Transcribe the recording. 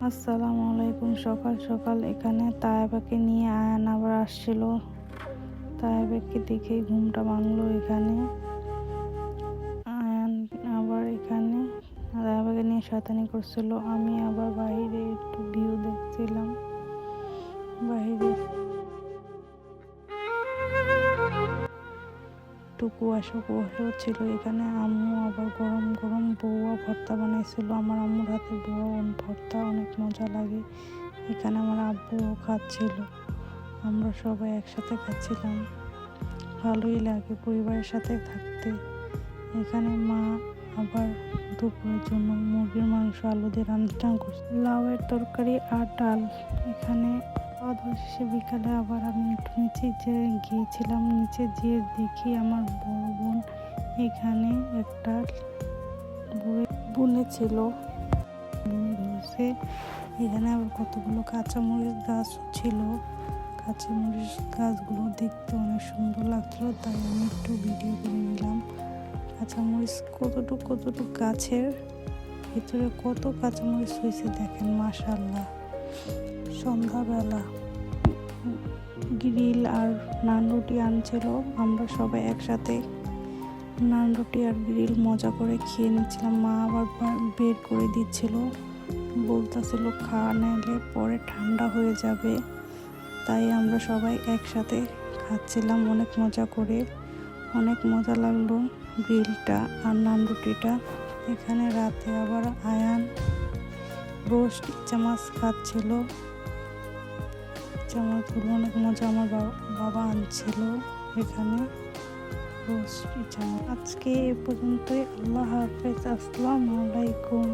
আসসালামু আলাইকুম। সকাল সকাল এখানে তায়েবাকে নিয়ে আয়ান আবার আসছিল। তায়েবাকে দেখেই ঘুমটা ভাঙলো। এখানে আয়ান আবার এখানে তায়েবাকে নিয়ে শয়তানি করছিল। আমি আবার বাইরে একটু ভিউ দেখছিলাম। বাইরে একটু কুয়াশা কুয়াশা ছিল। এখানে আম্মু আবার গরম গরম বউয়া ভর্তা বানাইছিল। আমার আম্মুর হাতে বউয়া ভর্তা অনেক মজা লাগে। এখানে আমার আব্বুও খাচ্ছিল। আমরা সবাই একসাথে খাচ্ছিলাম। ভালোই লাগে পরিবারের সাথে থাকতে। এখানে মা আবার দুপুরের জন্য মুরগির মাংস আলু দিয়ে রান্না করছে, লাউয়ের তরকারি আর ডাল। এখানে শেষে বিকালে আবার আমি একটু নিচে গিয়েছিলাম। নিচে যেয়ে দেখি আমার বড় বোন এখানে একটা বুনেছিল ধরছে। এখানে আবার কতগুলো কাঁচামরিচ গাছ ছিল। কাঁচামরিচ গাছগুলো দেখতে অনেক সুন্দর লাগছিল, তাই আমি একটু ভিডিও করে নিলাম। কাঁচামরিচ কতটুকু গাছের ভিতরে কত কাঁচামরিচ হয়েছে দেখেন, মাশাআল্লাহ। সন্ধ্যাবেলা গ্রিল আর নান রুটি আনছিল। আমরা সবাই একসাথে নান রুটি আর গ্রিল মজা করে খেয়ে নিচ্ছিলাম। মা আবার বের করে দিচ্ছিল, বলতেছিল খাওয়া নাইলে পরে ঠান্ডা হয়ে যাবে। তাই আমরা সবাই একসাথে খাচ্ছিলাম অনেক মজা করে। অনেক মজা লাগলো গ্রিলটা আর নান রুটিটা। এখানে রাতে আবার আয়ান রোস্ট ইচ্ছা মাছ খাচ্ছিল। ইচ্ছা মাছগুলো অনেক মজা, আমার বাবা আনছিল এখানে রোস্ট ইচ্ছা মাছ। আজকে এ পর্যন্তই। আল্লাহ হাফেজ। আসসালামু আলাইকুম।